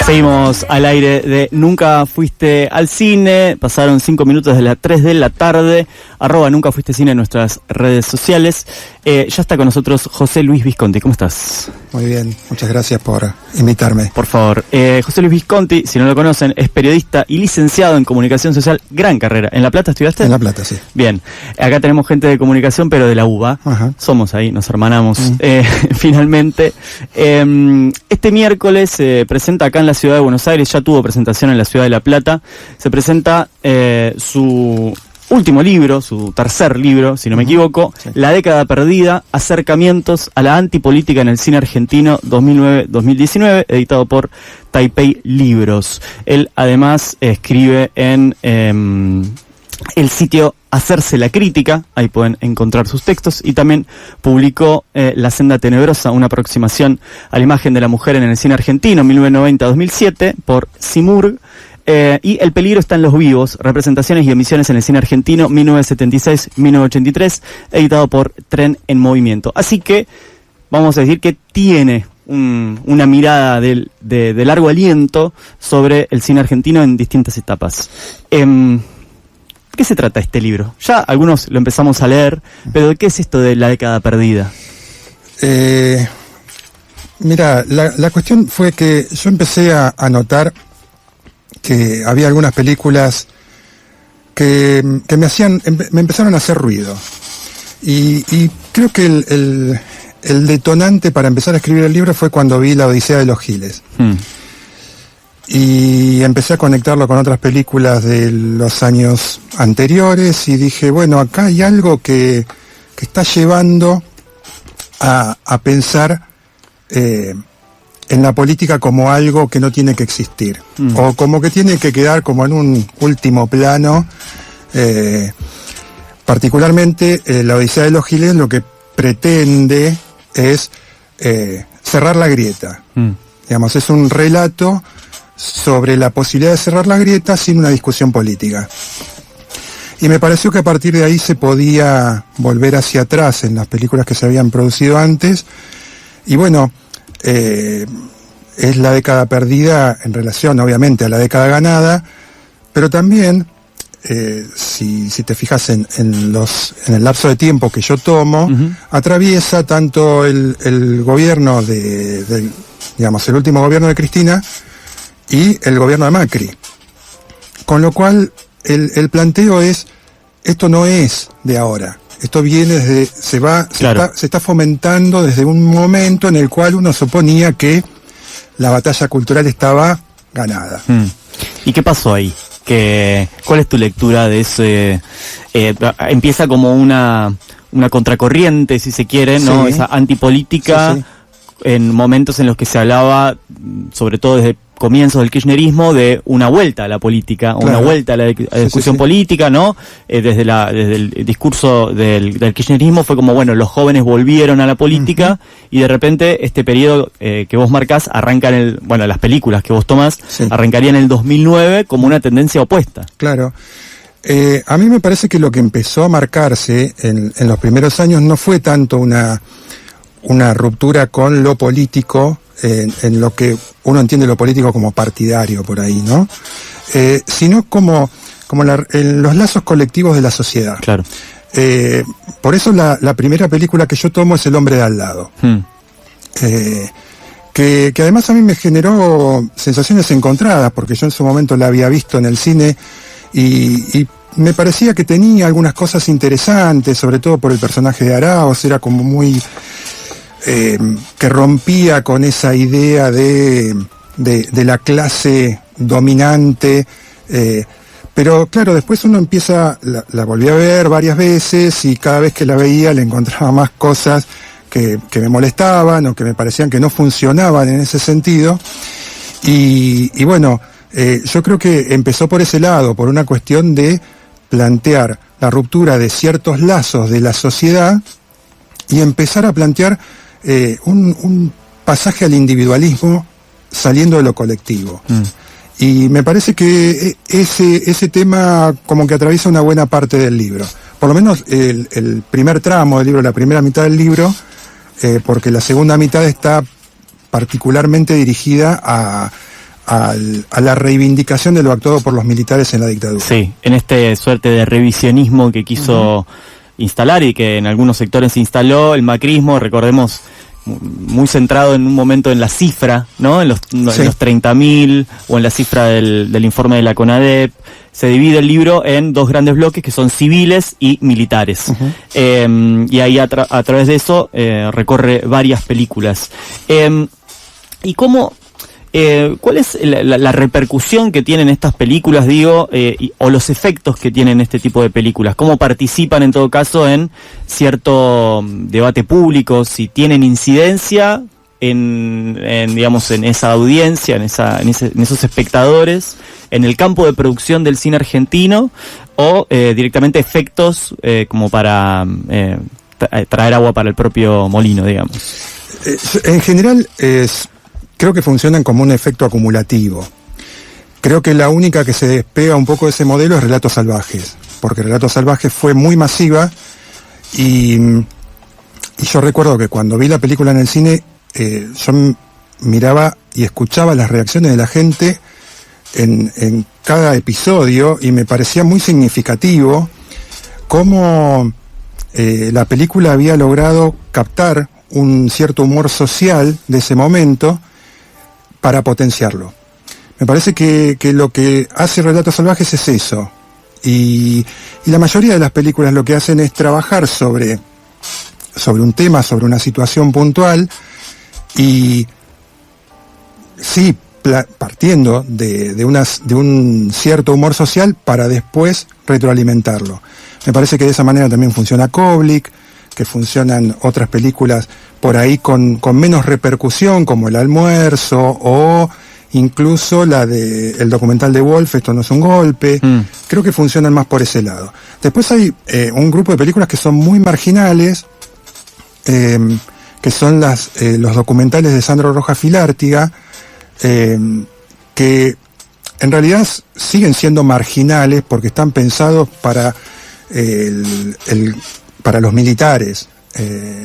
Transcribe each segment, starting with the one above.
Seguimos al aire de Nunca Fuiste al Cine. Pasaron 5 minutos de las 3 de la tarde. @Nunca Fuiste Cine en nuestras redes sociales. Ya está con nosotros José Luis Visconti. ¿Cómo estás? Muy bien, muchas gracias por invitarme. Por favor. José Luis Visconti, si no lo conocen, es periodista y licenciado en comunicación social. Gran carrera. ¿En La Plata estudiaste? En La Plata, sí. Bien. Acá tenemos gente de comunicación, pero de la UBA. Ajá. Somos ahí, nos hermanamos. Finalmente. Este miércoles se presenta acá en la ciudad de Buenos Aires, ya tuvo presentación en la ciudad de La Plata. Se presenta su último libro, su tercer libro, si no me equivoco, sí. La década perdida, acercamientos a la antipolítica en el cine argentino 2009-2019, editado por Taipei Libros. Él además escribe en el sitio Hacerse la Crítica, ahí pueden encontrar sus textos, y también publicó La Senda Tenebrosa, una aproximación a la imagen de la mujer en el cine argentino, 1990-2007, por Simurg. Y El peligro está en los vivos, representaciones y emisiones en el cine argentino, 1976-1983, editado por Tren en Movimiento. Así que vamos a decir que tiene una mirada de largo aliento sobre el cine argentino en distintas etapas. ¿De qué se trata este libro? Ya algunos lo empezamos a leer, pero ¿de qué es esto de la década perdida? Mira, la cuestión fue que yo empecé a notar que había algunas películas que me empezaron a hacer ruido. Y creo que el detonante para empezar a escribir el libro fue cuando vi La Odisea de los Giles. Y empecé a conectarlo con otras películas de los años anteriores y dije, bueno, acá hay algo que está llevando a pensar en la política como algo que no tiene que existir, o como que tiene que quedar como en un último plano. Particularmente La Odisea de los Giles lo que pretende es cerrar la grieta. Digamos, es un relato sobre la posibilidad de cerrar la grieta sin una discusión política. Y me pareció que a partir de ahí se podía volver hacia atrás en las películas que se habían producido antes. Y bueno, es la década perdida en relación, obviamente, a la década ganada, pero también, si te fijas en el lapso de tiempo que yo tomo, atraviesa tanto el gobierno digamos, el último gobierno de Cristina y el gobierno de Macri. Con lo cual, el planteo es, esto no es de ahora. Esto viene desde, se está fomentando desde un momento en el cual uno suponía que la batalla cultural estaba ganada. ¿Y qué pasó ahí? ¿Cuál es tu lectura de ese? Empieza como una contracorriente, si se quiere, ¿no? Esa antipolítica, en momentos en los que se hablaba, sobre todo desde comienzos del kirchnerismo, de una vuelta a la política, una vuelta a la discusión política, ¿no? Desde el discurso del kirchnerismo fue como, bueno, los jóvenes volvieron a la política, y de repente este periodo que vos marcás arranca las películas que vos tomás arrancarían en el 2009 como una tendencia opuesta. Claro. A mí me parece que lo que empezó a marcarse en los primeros años no fue tanto una ruptura con lo político, en lo que uno entiende lo político como partidario por ahí, ¿no? Sino como los lazos colectivos de la sociedad. Claro. Por eso la primera película que yo tomo es El hombre de al lado. Que además a mí me generó sensaciones encontradas, porque yo en su momento la había visto en el cine y me parecía que tenía algunas cosas interesantes, sobre todo por el personaje de Araoz, era como muy... que rompía con esa idea de la clase dominante, pero claro, después uno empieza, la volví a ver varias veces y cada vez que la veía le encontraba más cosas que me molestaban o que me parecían que no funcionaban en ese sentido, y bueno, yo creo que empezó por ese lado, por una cuestión de plantear la ruptura de ciertos lazos de la sociedad y empezar a plantear un pasaje al individualismo saliendo de lo colectivo. Y me parece que ese tema como que atraviesa una buena parte del libro. Por lo menos el primer tramo del libro, la primera mitad del libro, porque la segunda mitad está particularmente dirigida a la reivindicación de lo actuado por los militares en la dictadura. Sí, en este suerte de revisionismo que quiso instalar y que en algunos sectores se instaló el macrismo, recordemos, muy centrado en un momento en la cifra, ¿no? En los 30.000 o en la cifra del informe de la CONADEP. Se divide el libro en dos grandes bloques que son civiles y militares. Y ahí a través de eso recorre varias películas. ¿Y cómo... ¿cuál es la repercusión que tienen estas películas, digo, o los efectos que tienen este tipo de películas? ¿Cómo participan en todo caso en cierto debate público? Si tienen incidencia en esa audiencia, en esos espectadores, en el campo de producción del cine argentino, o directamente efectos como para traer agua para el propio molino, digamos. En general creo que funcionan como un efecto acumulativo. Creo que la única que se despega un poco de ese modelo es Relatos Salvajes, porque Relatos Salvajes fue muy masiva y yo recuerdo que cuando vi la película en el cine, yo miraba y escuchaba las reacciones de la gente en cada episodio y me parecía muy significativo cómo la película había logrado captar un cierto humor social de ese momento para potenciarlo. Me parece que lo que hace Relatos Salvajes es eso. Y la mayoría de las películas lo que hacen es trabajar sobre un tema, sobre una situación puntual, y sí, partiendo de un cierto humor social para después retroalimentarlo. Me parece que de esa manera también funciona Koblik, que funcionan otras películas por ahí con menos repercusión, como El Almuerzo, o incluso el documental de Wolf, Esto no es un golpe. Creo que funcionan más por ese lado. Después hay un grupo de películas que son muy marginales, que son los documentales de Sandro Rojas Filártiga, que en realidad siguen siendo marginales porque están pensados para para los militares.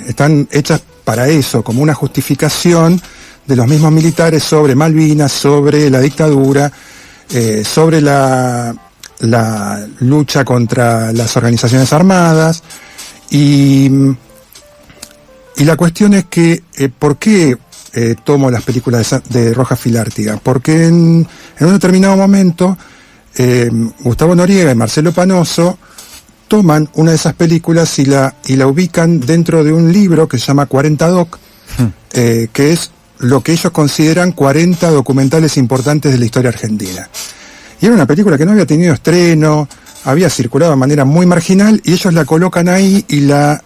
Están hechas para eso, como una justificación de los mismos militares sobre Malvinas, sobre la dictadura, sobre la lucha contra las organizaciones armadas. Y la cuestión es que, ¿por qué tomo las películas de Rojas Filártiga? Porque en un determinado momento, Gustavo Noriega y Marcelo Panoso toman una de esas películas y la ubican dentro de un libro que se llama 40 Doc, que es lo que ellos consideran 40 documentales importantes de la historia argentina. Y era una película que no había tenido estreno, había circulado de manera muy marginal, y ellos la colocan ahí y la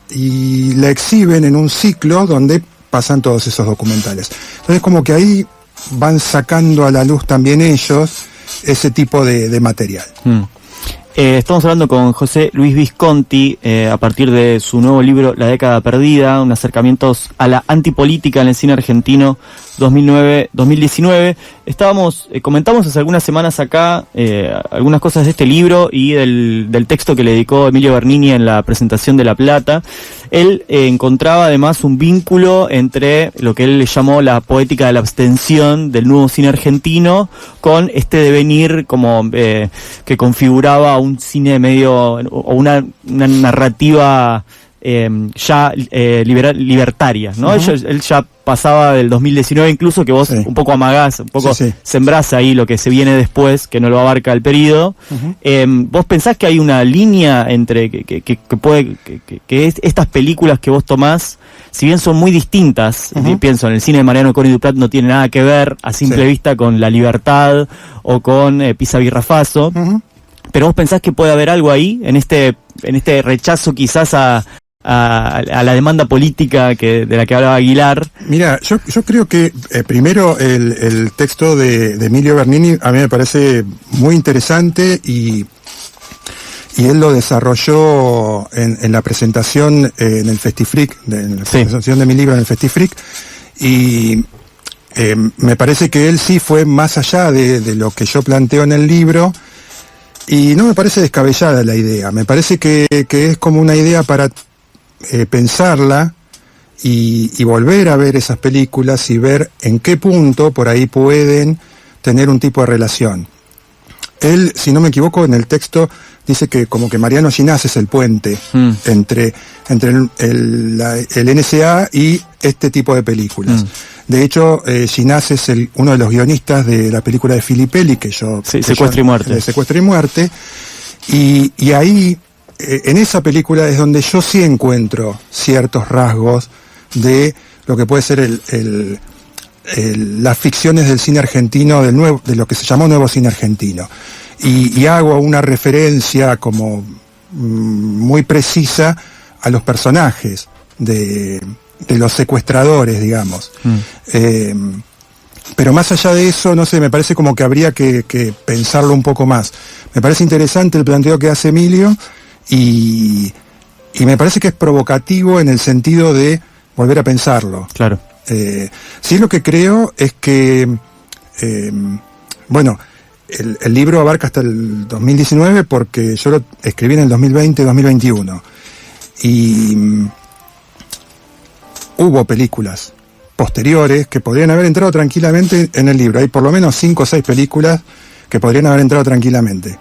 exhiben en un ciclo donde pasan todos esos documentales. Entonces como que ahí van sacando a la luz también ellos ese tipo de material. Estamos hablando con José Luis Visconti a partir de su nuevo libro La década perdida, un acercamiento a la antipolítica en el cine argentino 2009-2019. Comentamos hace algunas semanas acá algunas cosas de este libro y del texto que le dedicó Emilio Bernini en la presentación de La Plata. Él encontraba además un vínculo entre lo que él le llamó la poética de la abstención del nuevo cine argentino con este devenir como que configuraba un cine medio o una narrativa libertaria, ¿no? Él ya pasaba del 2019 incluso, que vos un poco amagás, un poco sembrás ahí lo que se viene después, que no lo abarca el periodo. ¿Vos pensás que hay una línea entre que estas películas que vos tomás, si bien son muy distintas, pienso en el cine de Mariano Cori Duprat, no tiene nada que ver a simple vista con La Libertad o con Pisa Birra Faso, pero vos pensás que puede haber algo ahí en este rechazo quizás a la demanda política de la que hablaba Aguilar? Mira, yo creo que primero el texto de Emilio Bernini a mí me parece muy interesante y él lo desarrolló en la presentación en el Festiflic, en la presentación de mi libro en el Festiflic, y me parece que él sí fue más allá de lo que yo planteo en el libro. Y no me parece descabellada la idea, me parece que es como una idea para pensarla y volver a ver esas películas y ver en qué punto por ahí pueden tener un tipo de relación. Él, si no me equivoco, en el texto dice que como que Mariano Ginás es el puente entre el NSA y este tipo de películas. De hecho, Ginás es uno de los guionistas de la película de Filippelli, que yo... Sí, Secuestro y Muerte. Secuestro y Muerte. Y ahí, en esa película es donde yo sí encuentro ciertos rasgos de lo que puede ser las ficciones del cine argentino, de lo que se llamó nuevo cine argentino. Y hago una referencia como muy precisa a los personajes de los secuestradores, digamos. Pero más allá de eso, no sé, me parece como que habría que pensarlo un poco más. Me parece interesante el planteo que hace Emilio y me parece que es provocativo en el sentido de volver a pensarlo. Claro. Sí, lo que creo es que, bueno, el libro abarca hasta el 2019 porque yo lo escribí en el 2020-2021 y hubo películas posteriores que podrían haber entrado tranquilamente en el libro. Hay por lo menos 5 o 6 películas que podrían haber entrado tranquilamente.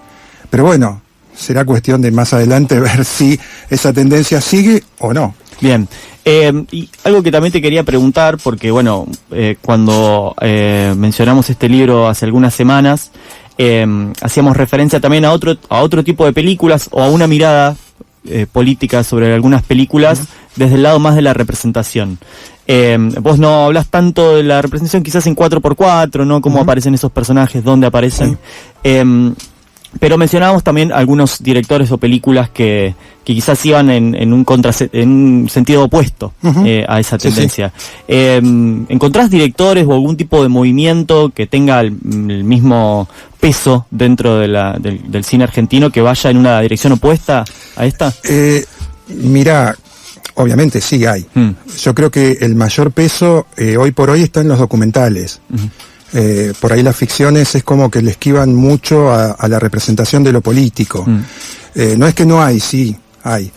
Pero bueno, será cuestión de más adelante ver si esa tendencia sigue o no. Bien. Y algo que también te quería preguntar, porque bueno, cuando mencionamos este libro hace algunas semanas, hacíamos referencia también a otro tipo de películas o a una mirada política sobre algunas películas desde el lado más de la representación. Vos no hablas tanto de la representación quizás en 4x4, ¿no? Cómo aparecen esos personajes, dónde aparecen. Pero mencionábamos también algunos directores o películas que quizás iban en un sentido opuesto a esa tendencia. ¿Encontrás directores o algún tipo de movimiento que tenga el mismo peso dentro del cine argentino que vaya en una dirección opuesta a esta? Mirá, obviamente sí hay. Yo creo que el mayor peso hoy por hoy está en los documentales. Por ahí las ficciones es como que le esquivan mucho a la representación de lo político. No es que no hay, sí, hay.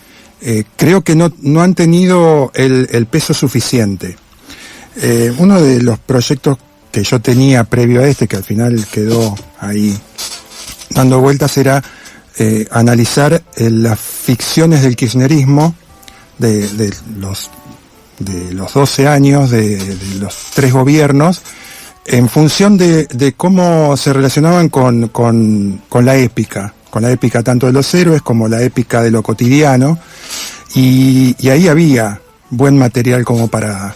Creo que no han tenido el peso suficiente. Uno de los proyectos que yo tenía previo a este, que al final quedó ahí dando vueltas, era analizar las ficciones del kirchnerismo de los 12 años, de los 3 gobiernos, en función de cómo se relacionaban con la épica tanto de los héroes como la épica de lo cotidiano, y ahí había buen material como para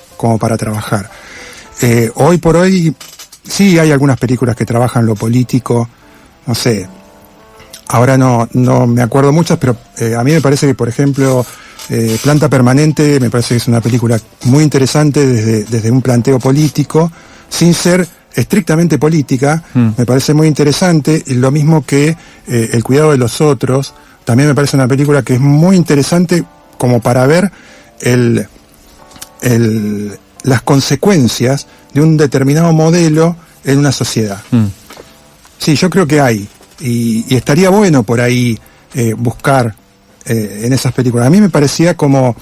trabajar. Hoy por hoy sí hay algunas películas que trabajan lo político, no sé, ahora no me acuerdo muchas, pero a mí me parece que, por ejemplo, Planta Permanente me parece que es una película muy interesante desde un planteo político, sin ser estrictamente política. Me parece muy interesante, y lo mismo que El cuidado de los otros, también me parece una película que es muy interesante como para ver las consecuencias de un determinado modelo en una sociedad. Sí, yo creo que hay, y estaría bueno por ahí buscar en esas películas. A mí me parecía como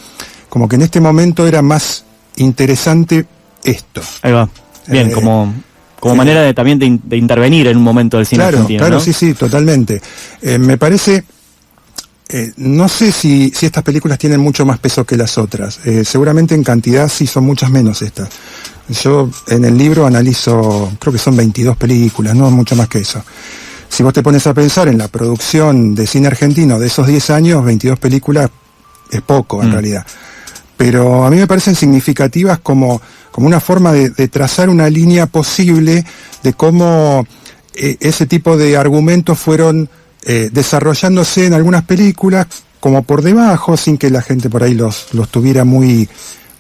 que en este momento era más interesante esto. Ahí va. Bien, como manera también de intervenir en un momento del cine argentino. Claro, ¿no? sí, totalmente. Me parece, no sé si estas películas tienen mucho más peso que las otras. Seguramente en cantidad sí son muchas menos estas. Yo en el libro analizo, creo que son 22 películas, no mucho más que eso. Si vos te pones a pensar en la producción de cine argentino de esos 10 años, 22 películas es poco en realidad. Pero a mí me parecen significativas como una forma de trazar una línea posible de cómo ese tipo de argumentos fueron desarrollándose en algunas películas como por debajo, sin que la gente por ahí los tuviera muy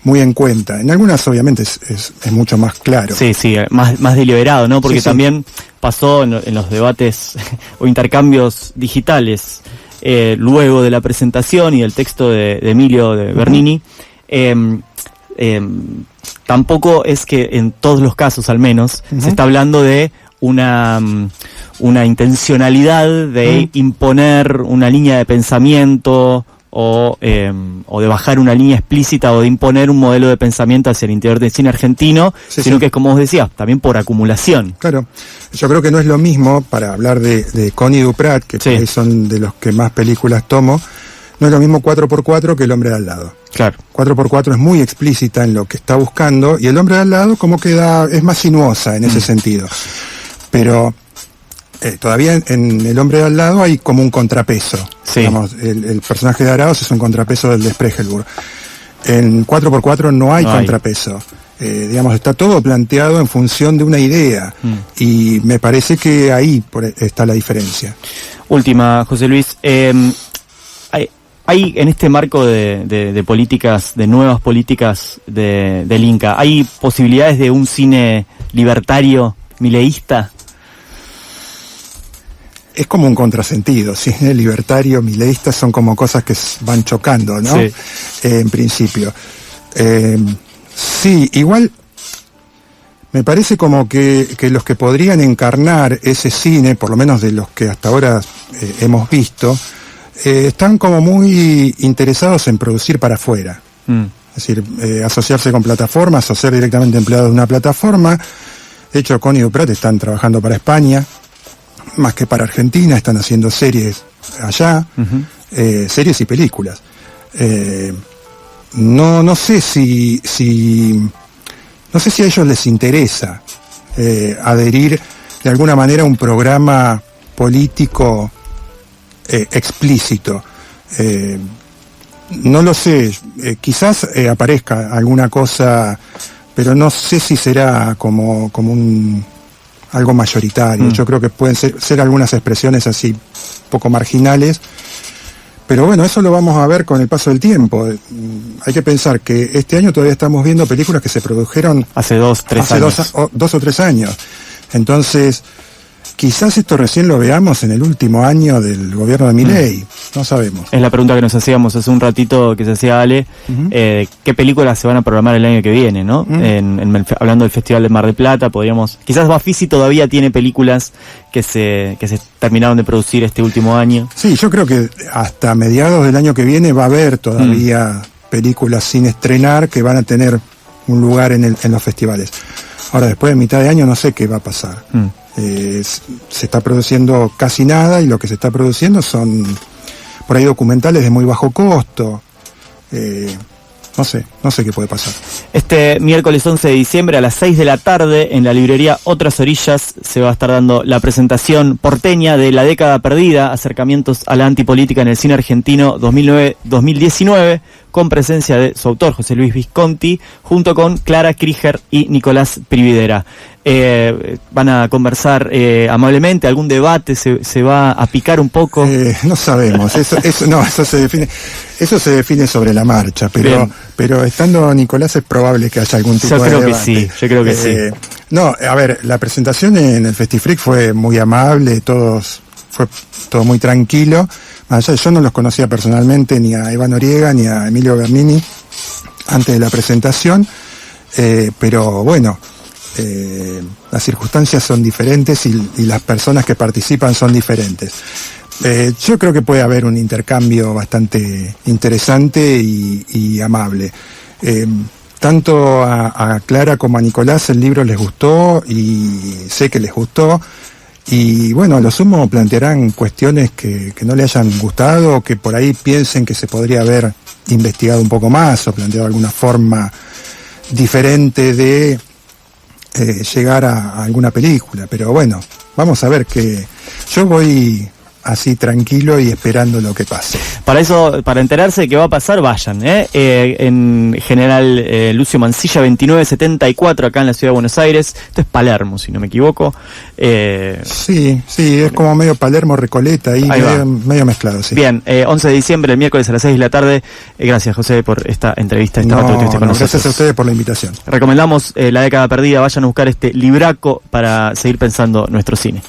en cuenta. En algunas obviamente es mucho más claro. Sí, más deliberado, ¿no? Porque también pasó en los debates o intercambios digitales luego de la presentación y del texto de Emilio de Bernini. Tampoco es que en todos los casos, al menos, se está hablando de una intencionalidad de imponer una línea de pensamiento o de bajar una línea explícita o de imponer un modelo de pensamiento hacia el interior del cine argentino, sino que es, como vos decías, también por acumulación. Claro, yo creo que no es lo mismo, para hablar de Connie Duprat, que son de los que más películas tomo, no es lo mismo 4x4 que El hombre de al lado. Claro. 4x4 es muy explícita en lo que está buscando, y El hombre de al lado como que es más sinuosa en ese sentido. Pero todavía en El hombre de al lado hay como un contrapeso. Sí. Digamos, el personaje de Araoz es un contrapeso del de Spregelburg. En 4x4 no hay contrapeso. Digamos, está todo planteado en función de una idea. Y me parece que ahí está la diferencia. Última, José Luis. Hay en este marco de políticas, de nuevas políticas del Inca, ¿hay posibilidades de un cine libertario, mileísta? Es como un contrasentido, cine libertario, mileísta son como cosas que van chocando, ¿no? Sí. En principio. Sí, igual me parece como que los que podrían encarnar ese cine, por lo menos de los que hasta ahora hemos visto, están como muy interesados en producir para afuera. Es decir, asociarse con plataformas o ser directamente empleados de una plataforma. De hecho, Connie Duprat están trabajando para España, más que para Argentina, están haciendo series allá, series y películas. No sé si a ellos les interesa adherir de alguna manera a un programa político explícito. No lo sé, quizás aparezca alguna cosa, pero no sé si será como algo mayoritario. Yo creo que pueden ser algunas expresiones así poco marginales, pero bueno, eso lo vamos a ver con el paso del tiempo. Hay que pensar que este año todavía estamos viendo películas que se produjeron hace 2 o 3 años. Entonces, quizás esto recién lo veamos en el último año del gobierno de Milei, no sabemos. Es la pregunta que nos hacíamos hace un ratito, que se hacía Ale, ¿qué películas se van a programar el año que viene, no? Hablando del Festival de Mar del Plata, quizás Bafisi todavía tiene películas que se terminaron de producir este último año. Sí, yo creo que hasta mediados del año que viene va a haber todavía películas sin estrenar que van a tener un lugar en los festivales. Ahora, después de mitad de año no sé qué va a pasar. Se está produciendo casi nada, y lo que se está produciendo son por ahí documentales de muy bajo costo. No sé qué puede pasar. Este miércoles 11 de diciembre a las 6 de la tarde en la librería Otras Orillas se va a estar dando la presentación porteña de La década perdida, acercamientos a la antipolítica en el cine argentino 2009-2019, con presencia de su autor, José Luis Visconti, junto con Clara Krieger y Nicolás Prividera. Van a conversar amablemente, algún debate se va a picar un poco. No sabemos, eso se define sobre la marcha, pero estando Nicolás es probable que haya algún tipo de debate. Yo creo que sí. No, a ver, la presentación en el FestiFreak fue muy amable, fue todo muy tranquilo. Yo no los conocía personalmente, ni a Eva Noriega ni a Emilio Bernini antes de la presentación, pero bueno, las circunstancias son diferentes y las personas que participan son diferentes. Yo creo que puede haber un intercambio bastante interesante y amable. Tanto a Clara como a Nicolás el libro les gustó, y sé que les gustó. Y bueno, a lo sumo plantearán cuestiones que no le hayan gustado, o que por ahí piensen que se podría haber investigado un poco más, o planteado alguna forma diferente de llegar a alguna película. Pero bueno, vamos a ver, que yo voy así tranquilo y esperando lo que pase. Para eso, para enterarse de qué va a pasar, vayan, en General Lucio Mansilla 2974, acá en la ciudad de Buenos Aires. Esto es Palermo, si no me equivoco. Sí, es como medio Palermo, Recoleta, ahí medio mezclado, sí. Bien, 11 de diciembre, el miércoles a las 6 de la tarde. Gracias, José, por esta entrevista, esta rato que estuviste con nosotros. Gracias a ustedes por la invitación. Recomendamos La década perdida, vayan a buscar este libraco para seguir pensando nuestro cine.